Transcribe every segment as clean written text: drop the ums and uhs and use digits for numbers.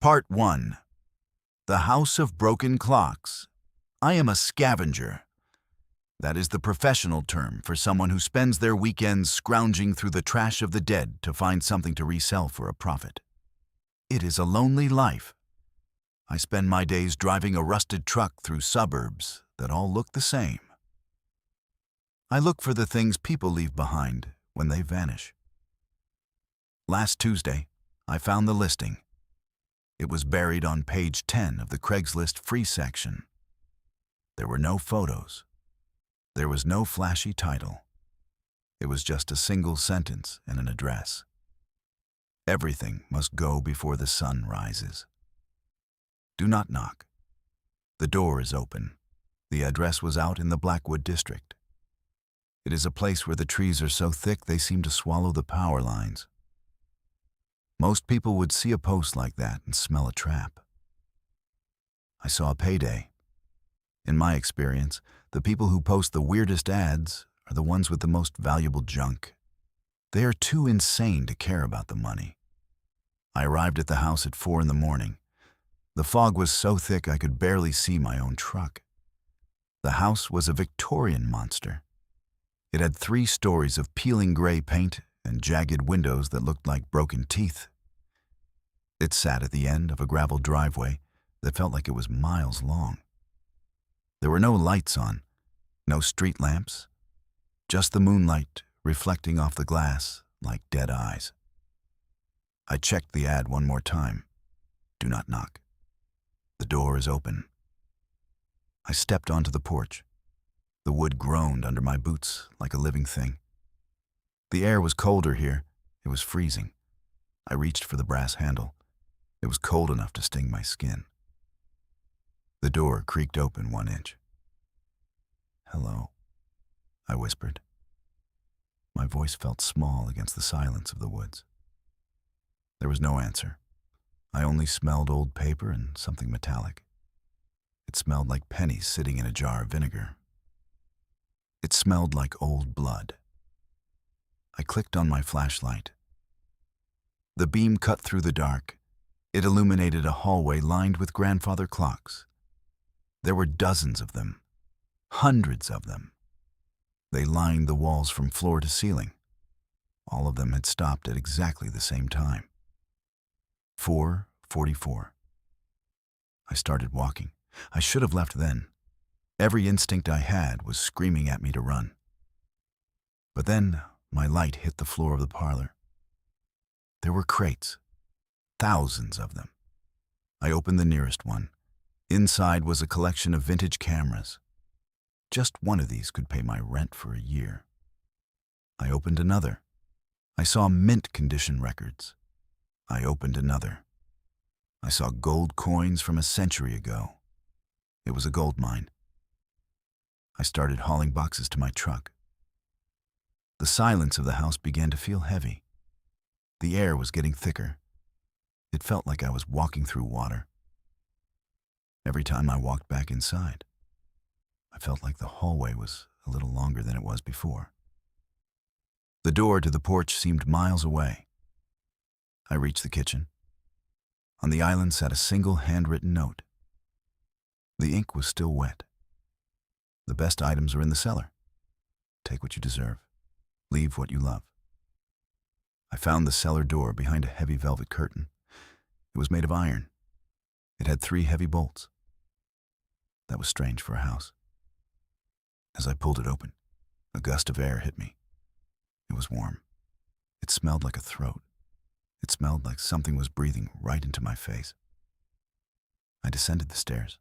Part 1. The House of Broken Clocks. I am a scavenger. That is the professional term for someone who spends their weekends scrounging through the trash of the dead to find something to resell for a profit. It is a lonely life. I spend my days driving a rusted truck through suburbs that all look the same. I look for the things people leave behind when they vanish. Last Tuesday, I found the listing. It was buried on page 10 of the Craigslist free section. There were no photos. There was no flashy title. It was just a single sentence and an address. Everything must go before the sun rises. Do not knock. The door is open. The address was out in the Blackwood district. It is a place where the trees are so thick they seem to swallow the power lines. Most people would see a post like that and smell a trap. I saw a payday. In my experience, the people who post the weirdest ads are the ones with the most valuable junk. They are too insane to care about the money. I arrived at the house at 4 in the morning. The fog was so thick I could barely see my own truck. The house was a Victorian monster. It had 3 stories of peeling gray paint and jagged windows that looked like broken teeth. It sat at the end of a gravel driveway that felt like it was miles long. There were no lights on, no street lamps, just the moonlight reflecting off the glass like dead eyes. I checked the ad one more time. Do not knock. The door is open. I stepped onto the porch. The wood groaned under my boots like a living thing. The air was colder here. It was freezing. I reached for the brass handle. It was cold enough to sting my skin. The door creaked open 1 inch. "Hello," I whispered. My voice felt small against the silence of the woods. There was no answer. I only smelled old paper and something metallic. It smelled like pennies sitting in a jar of vinegar. It smelled like old blood. I clicked on my flashlight. The beam cut through the dark. It illuminated a hallway lined with grandfather clocks. There were dozens of them, hundreds of them. They lined the walls from floor to ceiling. All of them had stopped at exactly the same time. 4:44. I started walking. I should have left then. Every instinct I had was screaming at me to run. But then my light hit the floor of the parlor. There were crates. Thousands of them. I opened the nearest one. Inside was a collection of vintage cameras. Just one of these could pay my rent for a year. I opened another. I saw mint condition records. I opened another. I saw gold coins from a century ago. It was a gold mine. I started hauling boxes to my truck. The silence of the house began to feel heavy. The air was getting thicker. It felt like I was walking through water. Every time I walked back inside, I felt like the hallway was a little longer than it was before. The door to the porch seemed miles away. I reached the kitchen. On the island sat a single handwritten note. The ink was still wet. The best items are in the cellar. Take what you deserve. Leave what you love. I found the cellar door behind a heavy velvet curtain. It was made of iron. It had 3 heavy bolts. That was strange for a house. As I pulled it open, a gust of air hit me. It was warm. It smelled like a throat. It smelled like something was breathing right into my face. I descended the stairs.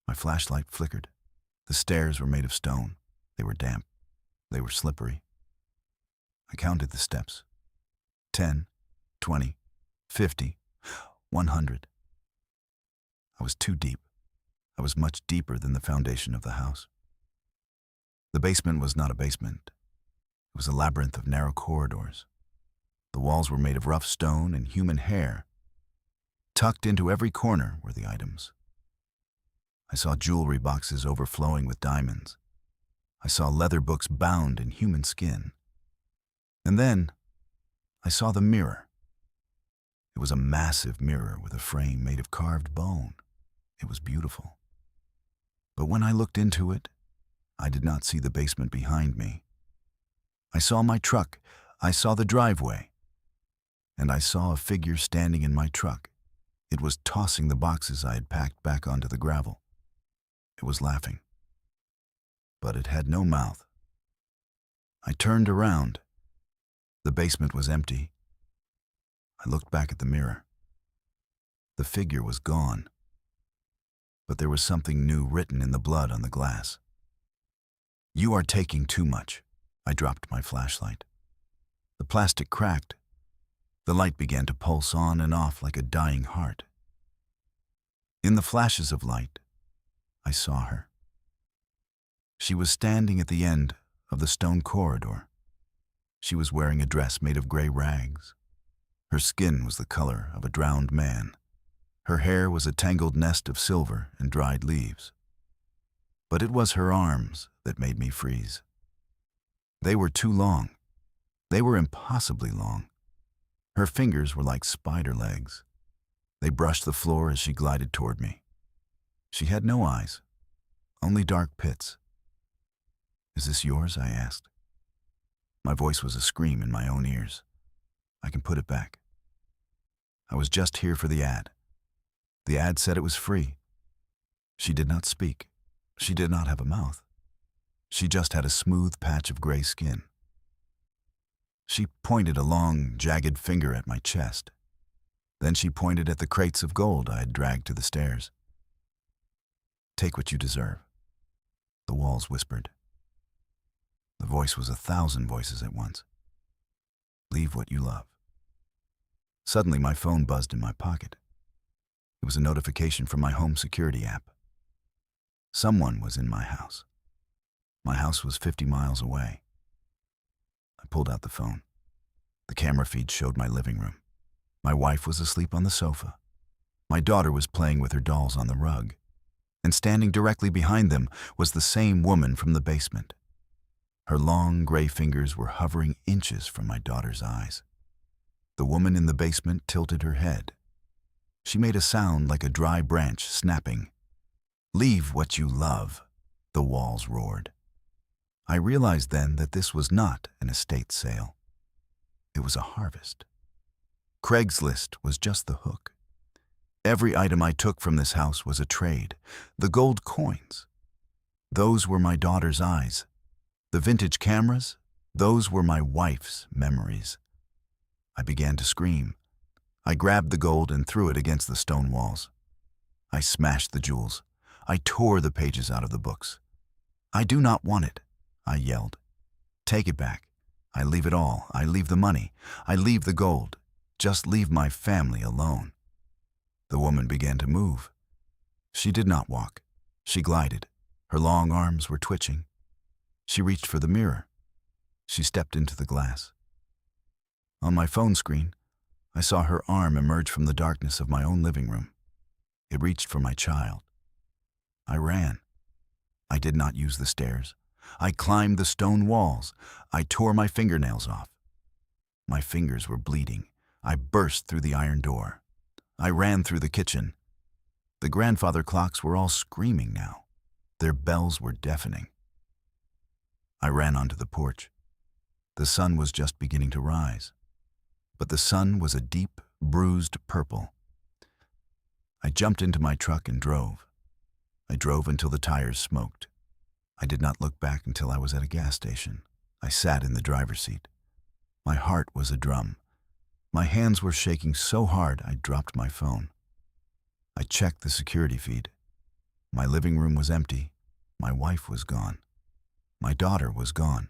My flashlight flickered. The stairs were made of stone. They were damp. They were slippery. I counted the steps. 10, 20, 50, 100. I was too deep. I was much deeper than the foundation of the house. The basement was not a basement. It was a labyrinth of narrow corridors. The walls were made of rough stone and human hair. Tucked into every corner were the items. I saw jewelry boxes overflowing with diamonds. I saw leather books bound in human skin. And then I saw the mirror. It was a massive mirror with a frame made of carved bone. It was beautiful. But when I looked into it, I did not see the basement behind me. I saw my truck, I saw the driveway, and I saw a figure standing in my truck. It was tossing the boxes I had packed back onto the gravel. It was laughing, but it had no mouth. I turned around. The basement was empty. I looked back at the mirror. The figure was gone, but there was something new written in the blood on the glass. "You are taking too much." I dropped my flashlight. The plastic cracked. The light began to pulse on and off like a dying heart. In the flashes of light, I saw her. She was standing at the end of the stone corridor. She was wearing a dress made of gray rags. Her skin was the color of a drowned man. Her hair was a tangled nest of silver and dried leaves. But it was her arms that made me freeze. They were too long. They were impossibly long. Her fingers were like spider legs. They brushed the floor as she glided toward me. She had no eyes, only dark pits. "Is this yours?" I asked. My voice was a scream in my own ears. "I can put it back. I was just here for the ad. The ad said it was free." She did not speak. She did not have a mouth. She just had a smooth patch of gray skin. She pointed a long, jagged finger at my chest. Then she pointed at the crates of gold I had dragged to the stairs. "Take what you deserve," the walls whispered. The voice was 1,000 voices at once. "Leave what you love." Suddenly, my phone buzzed in my pocket. It was a notification from my home security app. Someone was in my house. My house was 50 miles away. I pulled out the phone. The camera feed showed my living room. My wife was asleep on the sofa. My daughter was playing with her dolls on the rug. And standing directly behind them was the same woman from the basement. Her long gray fingers were hovering inches from my daughter's eyes. The woman in the basement tilted her head. She made a sound like a dry branch snapping. "Leave what you love," the walls roared. I realized then that this was not an estate sale. It was a harvest. Craigslist was just the hook. Every item I took from this house was a trade. The gold coins, those were my daughter's eyes. The vintage cameras, those were my wife's memories. I began to scream. I grabbed the gold and threw it against the stone walls. I smashed the jewels. I tore the pages out of the books. "I do not want it," I yelled. "Take it back. I leave it all. I leave the money. I leave the gold. Just leave my family alone." The woman began to move. She did not walk. She glided. Her long arms were twitching. She reached for the mirror. She stepped into the glass. On my phone screen, I saw her arm emerge from the darkness of my own living room. It reached for my child. I ran. I did not use the stairs. I climbed the stone walls. I tore my fingernails off. My fingers were bleeding. I burst through the iron door. I ran through the kitchen. The grandfather clocks were all screaming now. Their bells were deafening. I ran onto the porch. The sun was just beginning to rise, but the sun was a deep, bruised purple. I jumped into my truck and drove. I drove until the tires smoked. I did not look back until I was at a gas station. I sat in the driver's seat. My heart was a drum. My hands were shaking so hard I dropped my phone. I checked the security feed. My living room was empty. My wife was gone. My daughter was gone.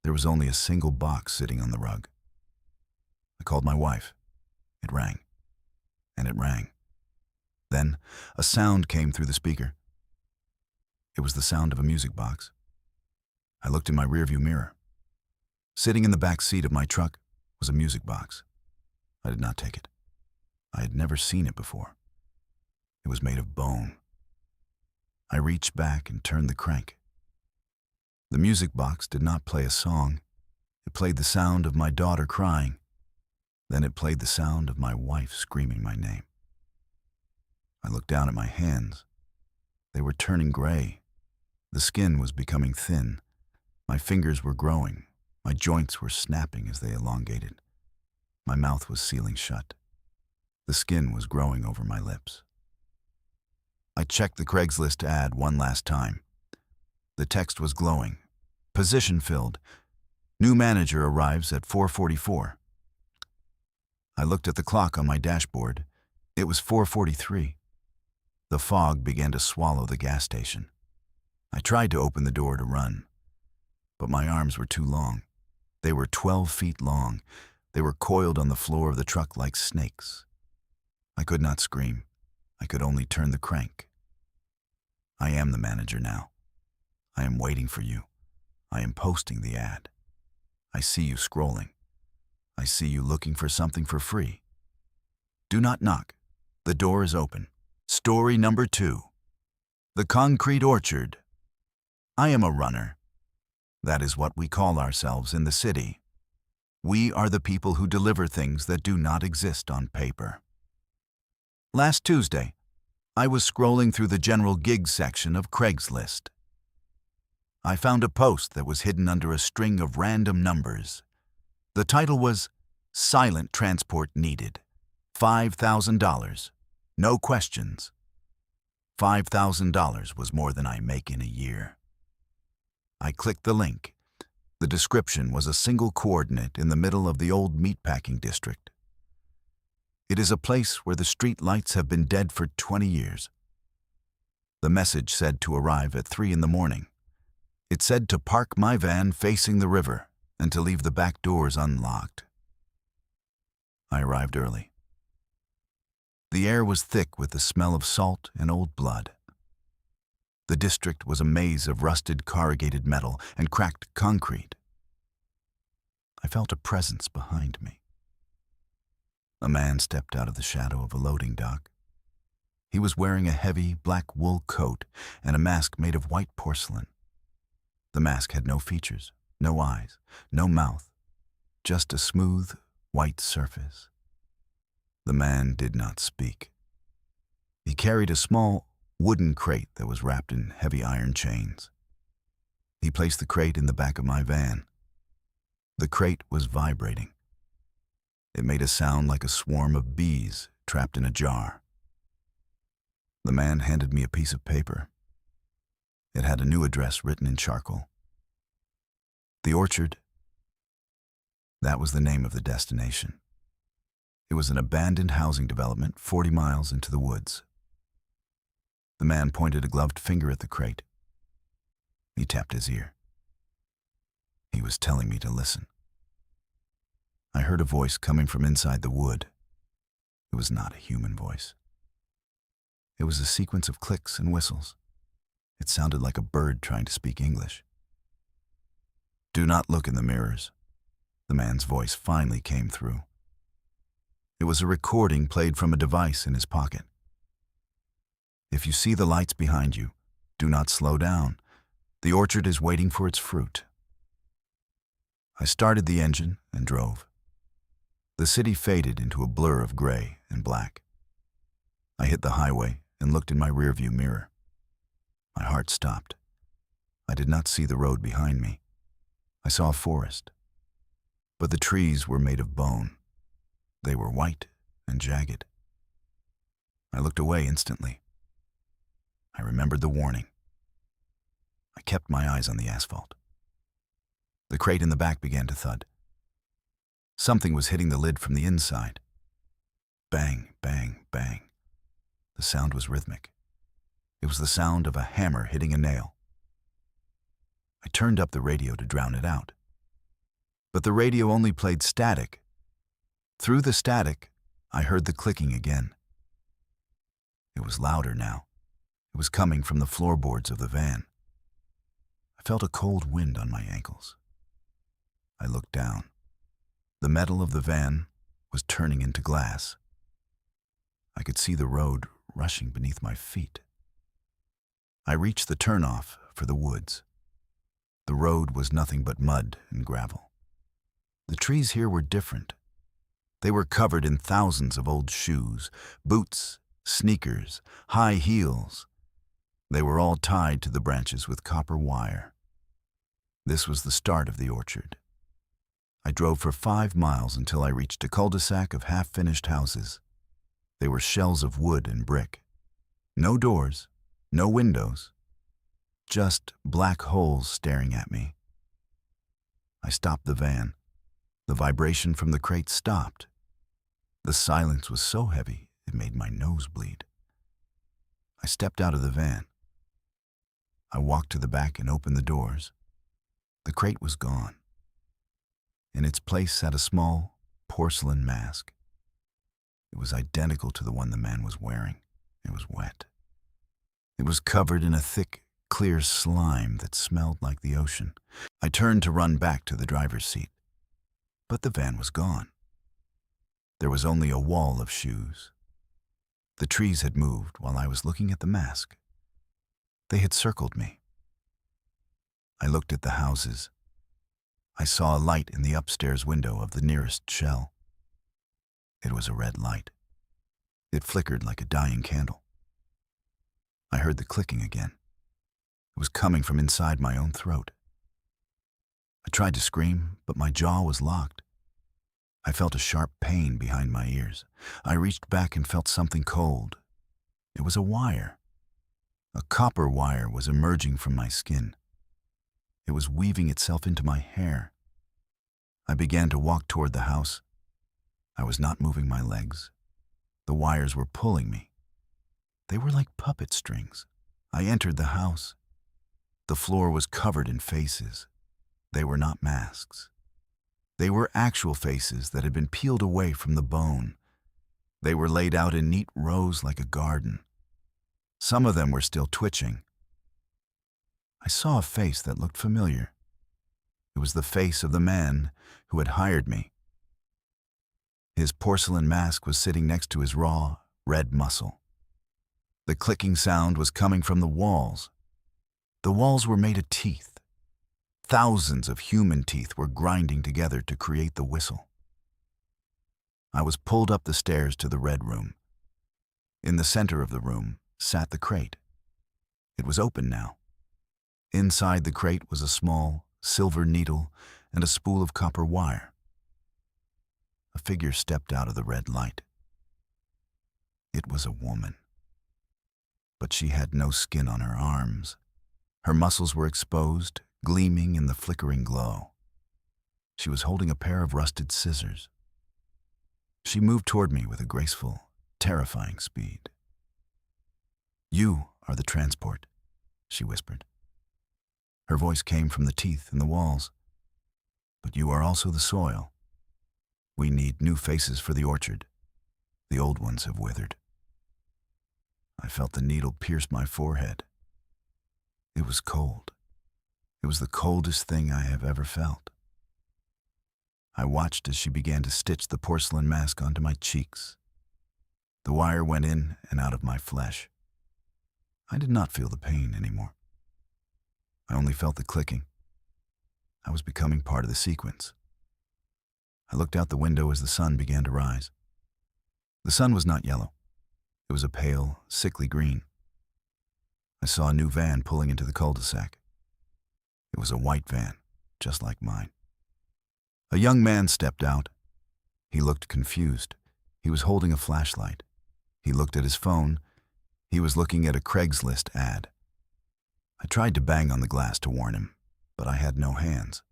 There was only a single box sitting on the rug. I called my wife. It rang. And it rang. Then a sound came through the speaker. It was the sound of a music box. I looked in my rearview mirror. Sitting in the back seat of my truck was a music box. I did not take it. I had never seen it before. It was made of bone. I reached back and turned the crank. The music box did not play a song. It played the sound of my daughter crying. Then it played the sound of my wife screaming my name. I looked down at my hands. They were turning gray. The skin was becoming thin. My fingers were growing. My joints were snapping as they elongated. My mouth was sealing shut. The skin was growing over my lips. I checked the Craigslist ad one last time. The text was glowing. Position filled. New manager arrives at 4:44. I looked at the clock on my dashboard. It was 4:43. The fog began to swallow the gas station. I tried to open the door to run, but my arms were too long. They were 12 feet long. They were coiled on the floor of the truck like snakes. I could not scream. I could only turn the crank. I am the manager now. I am waiting for you. I am posting the ad. I see you scrolling. I see you looking for something for free. Do not knock. The door is open. Story number 2. The Concrete Orchard. I am a runner. That is what we call ourselves in the city. We are the people who deliver things that do not exist on paper. Last Tuesday, I was scrolling through the general gigs section of Craigslist. I found a post that was hidden under a string of random numbers. The title was Silent Transport Needed. $5,000. No questions. $5,000 was more than I make in a year. I clicked the link. The description was a single coordinate in the middle of the old meatpacking district. It is a place where the street lights have been dead for 20 years. The message said to arrive at 3 in the morning. It said to park my van facing the river and to leave the back doors unlocked. I arrived early. The air was thick with the smell of salt and old blood. The district was a maze of rusted corrugated metal and cracked concrete. I felt a presence behind me. A man stepped out of the shadow of a loading dock. He was wearing a heavy black wool coat and a mask made of white porcelain. The mask had no features, no eyes, no mouth, just a smooth, white surface. The man did not speak. He carried a small, wooden crate that was wrapped in heavy iron chains. He placed the crate in the back of my van. The crate was vibrating. It made a sound like a swarm of bees trapped in a jar. The man handed me a piece of paper. It had a new address written in charcoal. The Orchard. That was the name of the destination. It was an abandoned housing development 40 miles into the woods. The man pointed a gloved finger at the crate. He tapped his ear. He was telling me to listen. I heard a voice coming from inside the wood. It was not a human voice. It was a sequence of clicks and whistles. It sounded like a bird trying to speak English. Do not look in the mirrors. The man's voice finally came through. It was a recording played from a device in his pocket. If you see the lights behind you, do not slow down. The orchard is waiting for its fruit. I started the engine and drove. The city faded into a blur of gray and black. I hit the highway and looked in my rearview mirror. My heart stopped. I did not see the road behind me. I saw a forest. But the trees were made of bone. They were white and jagged. I looked away instantly. I remembered the warning. I kept my eyes on the asphalt. The crate in the back began to thud. Something was hitting the lid from the inside. Bang, bang, bang. The sound was rhythmic. It was the sound of a hammer hitting a nail. I turned up the radio to drown it out. But the radio only played static. Through the static, I heard the clicking again. It was louder now. It was coming from the floorboards of the van. I felt a cold wind on my ankles. I looked down. The metal of the van was turning into glass. I could see the road rushing beneath my feet. I reached the turnoff for the woods. The road was nothing but mud and gravel. The trees here were different. They were covered in thousands of old shoes, boots, sneakers, high heels. They were all tied to the branches with copper wire. This was the start of the orchard. I drove for 5 miles until I reached a cul-de-sac of half-finished houses. They were shells of wood and brick. No doors, no windows, just black holes staring at me. I stopped the van. The vibration from the crate stopped. The silence was so heavy, it made my nose bleed. I stepped out of the van. I walked to the back and opened the doors. The crate was gone. In its place sat a small porcelain mask. It was identical to the one the man was wearing. It was wet. It was covered in a thick, clear slime that smelled like the ocean. I turned to run back to the driver's seat, but the van was gone. There was only a wall of shoes. The trees had moved while I was looking at the mask. They had circled me. I looked at the houses. I saw a light in the upstairs window of the nearest shell. It was a red light. It flickered like a dying candle. I heard the clicking again. It was coming from inside my own throat. I tried to scream, but my jaw was locked. I felt a sharp pain behind my ears. I reached back and felt something cold. It was a wire. A copper wire was emerging from my skin. It was weaving itself into my hair. I began to walk toward the house. I was not moving my legs. The wires were pulling me. They were like puppet strings. I entered the house. The floor was covered in faces. They were not masks. They were actual faces that had been peeled away from the bone. They were laid out in neat rows like a garden. Some of them were still twitching. I saw a face that looked familiar. It was the face of the man who had hired me. His porcelain mask was sitting next to his raw, red muscle. The clicking sound was coming from the walls. The walls were made of teeth. Thousands of human teeth were grinding together to create the whistle. I was pulled up the stairs to the red room. In the center of the room sat the crate. It was open now. Inside the crate was a small, silver needle and a spool of copper wire. A figure stepped out of the red light. It was a woman. But she had no skin on her arms. Her muscles were exposed, gleaming in the flickering glow. She was holding a pair of rusted scissors. She moved toward me with a graceful, terrifying speed. "You are the transport," she whispered. Her voice came from the teeth in the walls. "But you are also the soil. We need new faces for the orchard. The old ones have withered." I felt the needle pierce my forehead. It was cold. It was the coldest thing I have ever felt. I watched as she began to stitch the porcelain mask onto my cheeks. The wire went in and out of my flesh. I did not feel the pain anymore. I only felt the clicking. I was becoming part of the sequence. I looked out the window as the sun began to rise. The sun was not yellow. It was a pale, sickly green. I saw a new van pulling into the cul-de-sac. It was a white van, just like mine. A young man stepped out. He looked confused. He was holding a flashlight. He looked at his phone. He was looking at a Craigslist ad. I tried to bang on the glass to warn him, but I had no hands.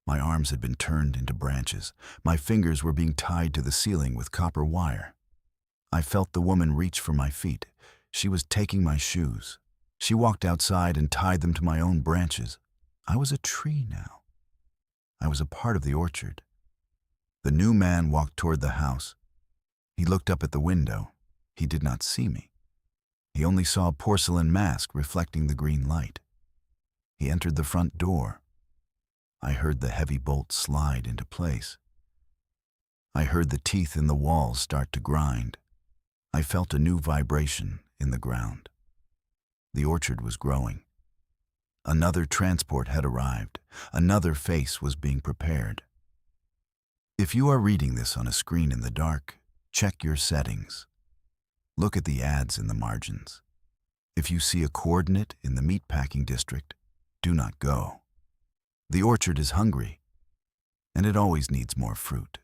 My arms had been turned into branches. My fingers were being tied to the ceiling with copper wire. I felt the woman reach for my feet. She was taking my shoes. She walked outside and tied them to my own branches. I was a tree now. I was a part of the orchard. The new man walked toward the house. He looked up at the window. He did not see me. He only saw a porcelain mask reflecting the green light. He entered the front door. I heard the heavy bolt slide into place. I heard the teeth in the walls start to grind. I felt a new vibration in the ground. The orchard was growing. Another transport had arrived. Another face was being prepared. If you are reading this on a screen in the dark, check your settings. Look at the ads in the margins. If you see a coordinate in the meatpacking district, do not go. The orchard is hungry, and it always needs more fruit.